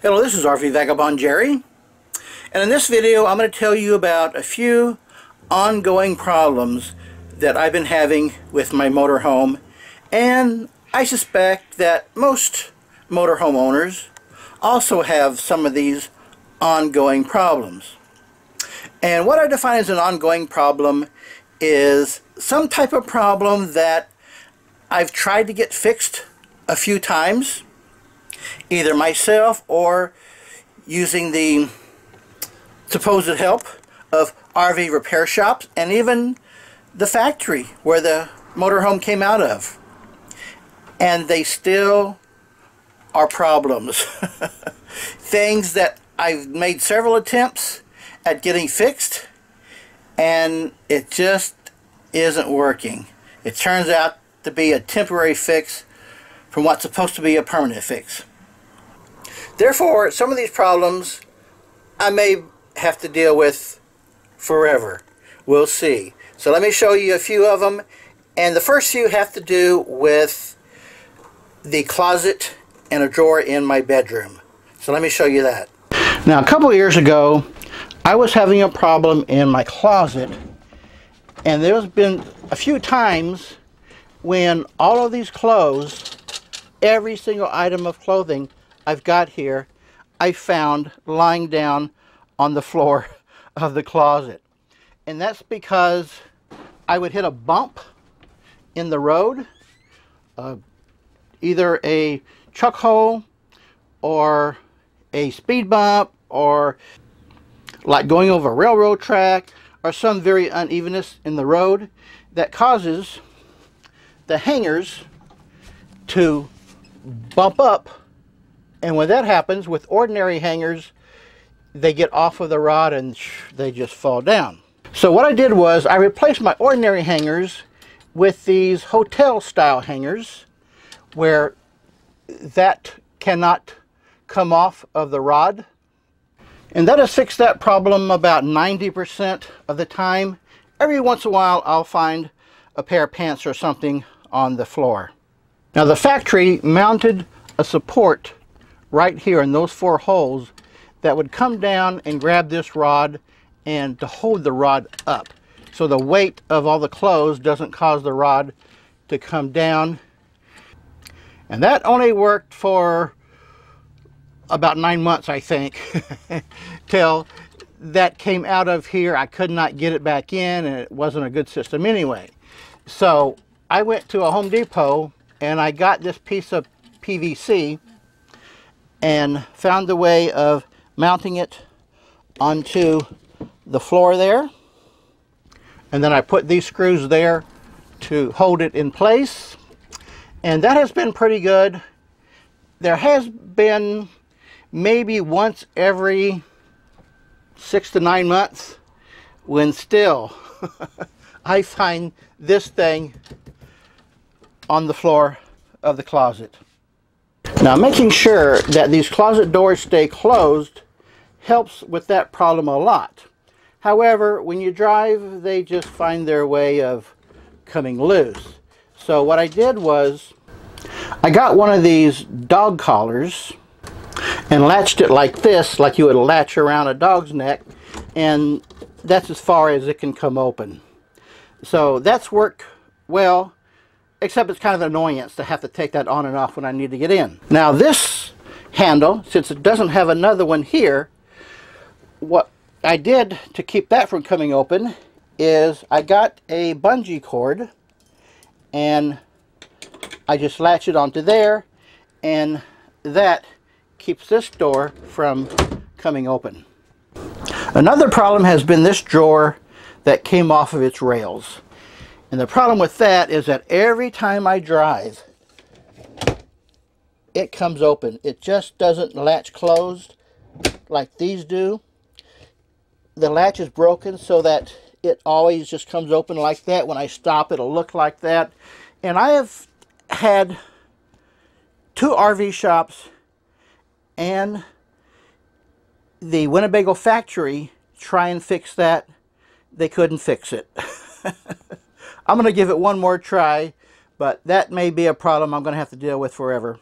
Hello, this is RV Vagabond Jerry, and in this video I'm going to tell you about a few ongoing problems that I've been having with my motorhome, and I suspect that most motorhome owners also have some of these ongoing problems. And what I define as an ongoing problem is some type of problem that I've tried to get fixed a few times, either myself or using the supposed help of RV repair shops and even the factory where the motorhome came out of. And they still are problems. Things that I've made several attempts at getting fixed, and it just isn't working. It turns out to be a temporary fix from what's supposed to be a permanent fix. Therefore, some of these problems I may have to deal with forever. We'll see. So let me show you a few of them. And the first few have to do with the closet and a drawer in my bedroom. So let me show you that. Now, a couple of years ago, I was having a problem in my closet. And there's been a few times when all of these clothes, every single item of clothing I've got here, I found lying down on the floor of the closet. And that's because I would hit a bump in the road, either a truck hole or a speed bump, or like going over a railroad track, or some very unevenness in the road that causes the hangers to bump up. And when that happens with ordinary hangers, they get off of the rod and they just fall down. So what I did was I replaced my ordinary hangers with these hotel style hangers where that cannot come off of the rod. And that has fixed that problem about 90% of the time. Every once in a while I'll find a pair of pants or something on the floor. Now, the factory mounted a support right here in those 4 holes that would come down and grab this rod and to hold the rod up, so the weight of all the clothes doesn't cause the rod to come down. And that only worked for about 9 months, I think, till that came out of here. I could not get it back in, and it wasn't a good system anyway. So I went to a Home Depot and I got this piece of PVC and found a way of mounting it onto the floor there. And then I put these screws there to hold it in place. And that has been pretty good. There has been maybe once every 6 to 9 months when still I find this thing on the floor of the closet. Now, making sure that these closet doors stay closed helps with that problem a lot. However, when you drive, they just find their way of coming loose. So what I did was I got one of these dog collars and latched it like this, like you would latch around a dog's neck, and that's as far as it can come open. So that's worked well, except it's kind of an annoyance to have to take that on and off when I need to get in. Now, this handle, since it doesn't have another one here, what I did to keep that from coming open is I got a bungee cord and I just latch it onto there, and that keeps this door from coming open. Another problem has been this drawer that came off of its rails. And the problem with that is that every time I drive, it comes open. It just doesn't latch closed like these do. The latch is broken so that it always just comes open like that. When I stop, it'll look like that. And I have had 2 RV shops and the Winnebago factory try and fix that. They couldn't fix it. I'm going to give it one more try, but that may be a problem I'm going to have to deal with forever.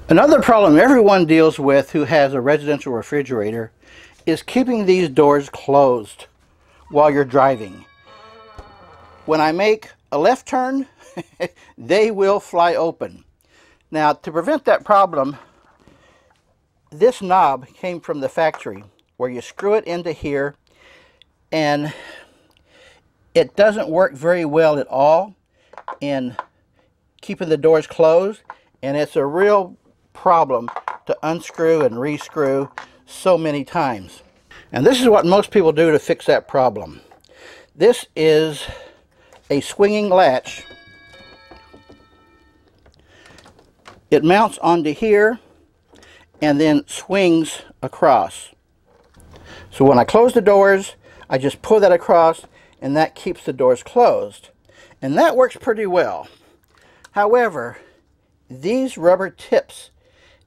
Another problem everyone deals with who has a residential refrigerator is keeping these doors closed while you're driving. When I make a left turn, they will fly open. Now, to prevent that problem, this knob came from the factory where you screw it into here, and it doesn't work very well at all in keeping the doors closed, and it's a real problem to unscrew and rescrew so many times. And this is what most people do to fix that problem. This is a swinging latch. It mounts onto here and then swings across. So when I close the doors, I just pull that across and that keeps the doors closed. And that works pretty well. However, these rubber tips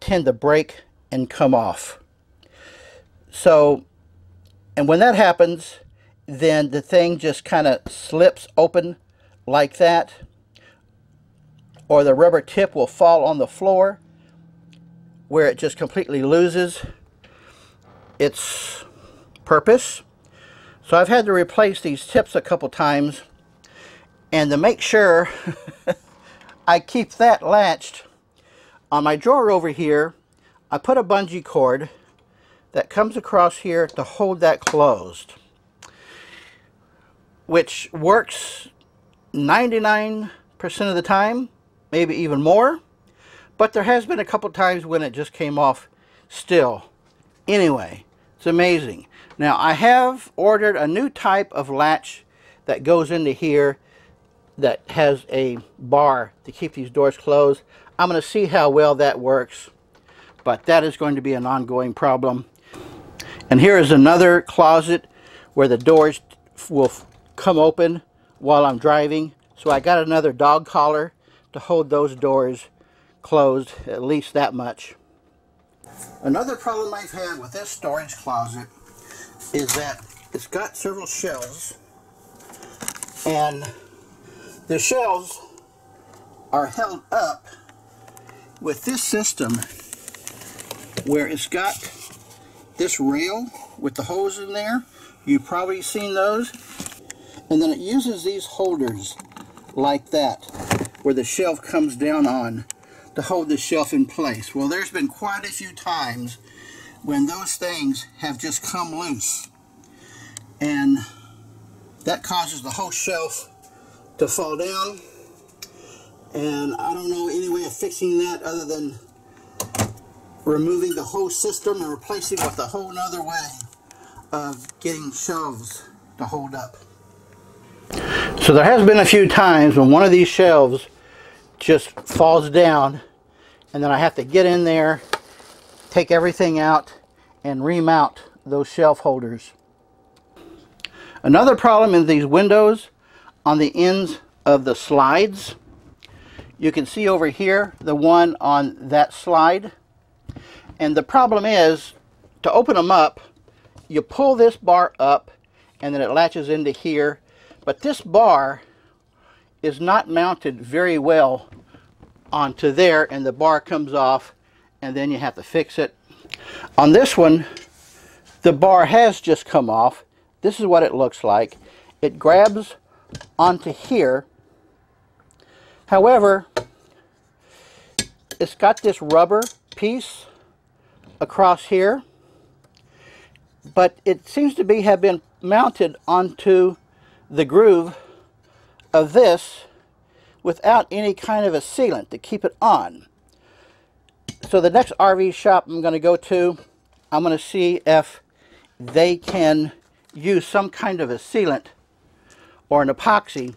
tend to break and come off. So, and when that happens, then the thing just kind of slips open like that, or the rubber tip will fall on the floor where it just completely loses its purpose. So I've had to replace these tips a couple times, and to make sure I keep that latched, on my drawer over here, I put a bungee cord that comes across here to hold that closed, which works 99% of the time, maybe even more, but there has been a couple times when it just came off still. Anyway, it's amazing. Now, I have ordered a new type of latch that goes into here that has a bar to keep these doors closed. I'm going to see how well that works, but that is going to be an ongoing problem. And here is another closet where the doors will come open while I'm driving. So I got another dog collar to hold those doors closed, at least that much. Another problem I've had with this storage closet is that it's got several shelves, and the shelves are held up with this system where it's got this rail with the hose in there. You've probably seen those. And then it uses these holders like that where the shelf comes down on to hold the shelf in place. Well, there's been quite a few times when those things have just come loose, and that causes the whole shelf to fall down. And I don't know any way of fixing that other than removing the whole system and replacing with a whole nother way of getting shelves to hold up. So there has been a few times when one of these shelves just falls down, and then I have to get in there, take everything out, and remount those shelf holders. Another problem is these windows on the ends of the slides. You can see over here the one on that slide, and the problem is to open them up, you pull this bar up and then it latches into here, but this bar is not mounted very well onto there, and the bar comes off and then you have to fix it. On this one, the bar has just come off. This is what it looks like. It grabs onto here. However, it's got this rubber piece across here, but it seems to have been mounted onto the groove of this without any kind of a sealant to keep it on. So the next RV shop I'm going to go to, I'm going to see if they can use some kind of a sealant or an epoxy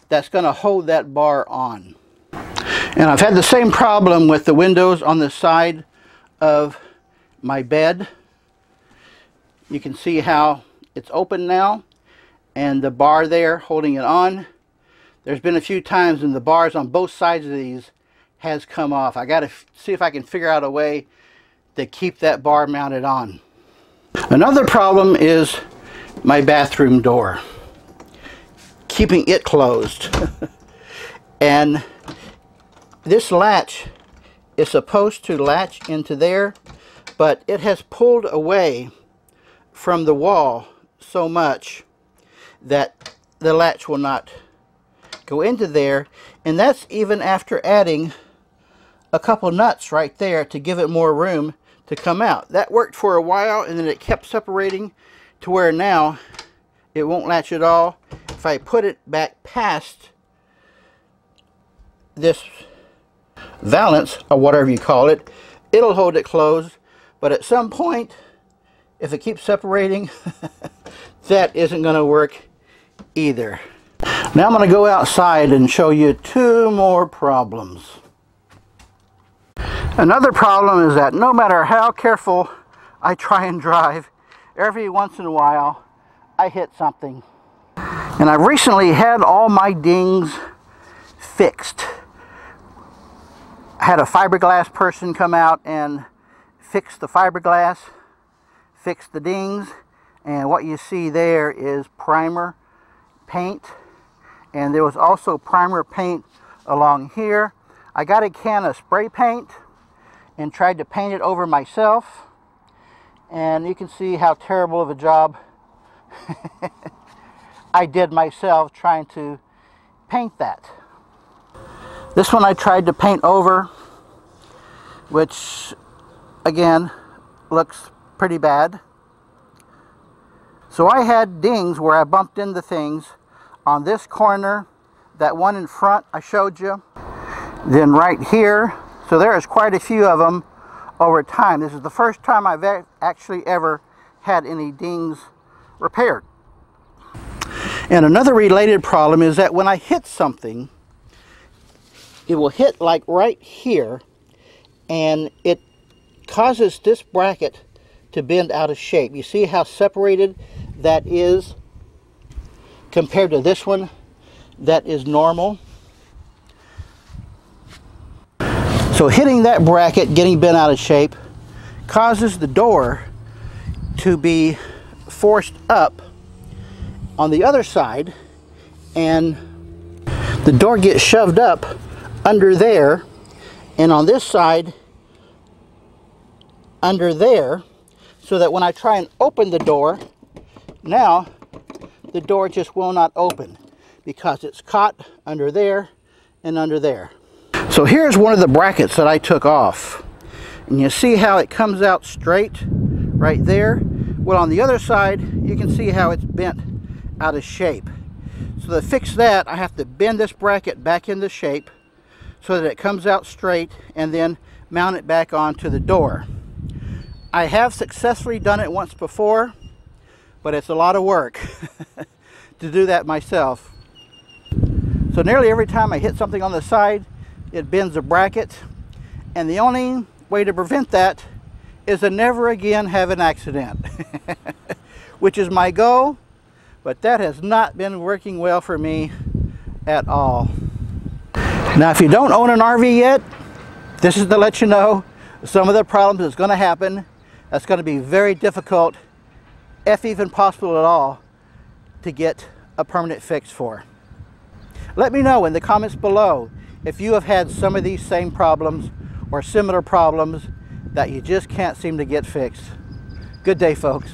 that's going to hold that bar on. And I've had the same problem with the windows on the side of my bed. You can see how it's open now, and the bar there holding it on. There's been a few times when the bars on both sides of these has come off. I got to see if I can figure out a way to keep that bar mounted on. Another problem is my bathroom door, keeping it closed. And this latch is supposed to latch into there, but it has pulled away from the wall so much that the latch will not go into there, and that's even after adding a couple nuts right there to give it more room to come out. That worked for a while, and then it kept separating to where now it won't latch at all. If I put it back past this valance, or whatever you call it, it'll hold it closed. But at some point, if it keeps separating, that isn't going to work either. Now I'm going to go outside and show you two more problems. Another problem is that no matter how careful I try and drive, every once in a while I hit something. And I've recently had all my dings fixed. I had a fiberglass person come out and fix the fiberglass, fix the dings, and what you see there is primer paint, and there was also primer paint along here. I got a can of spray paint and tried to paint it over myself, and you can see how terrible of a job I did myself trying to paint that. This one I tried to paint over, which again looks pretty bad. So I had dings where I bumped into things on this corner, that one in front I showed you, then right here. So there is quite a few of them over time. This is the first time I've actually ever had any dings repaired. And another related problem is that when I hit something, it will hit like right here, and it causes this bracket to bend out of shape. You see how separated that is compared to this one that is normal? So hitting that bracket, getting bent out of shape, causes the door to be forced up on the other side, and the door gets shoved up under there, and on this side under there, so that when I try and open the door, now the door just will not open because it's caught under there and under there. So here's one of the brackets that I took off, and you see how it comes out straight right there. Well, on the other side you can see how it's bent out of shape. So to fix that, I have to bend this bracket back into shape so that it comes out straight, and then mount it back onto the door. I have successfully done it once before, but it's a lot of work to do that myself. So nearly every time I hit something on the side, it bends the bracket, and the only way to prevent that is to never again have an accident, which is my goal, but that has not been working well for me at all. Now, if you don't own an RV yet, this is to let you know some of the problems that's going to happen. That's going to be very difficult, if even possible at all, to get a permanent fix for. Let me know in the comments below if you have had some of these same problems or similar problems that you just can't seem to get fixed. Good day, folks.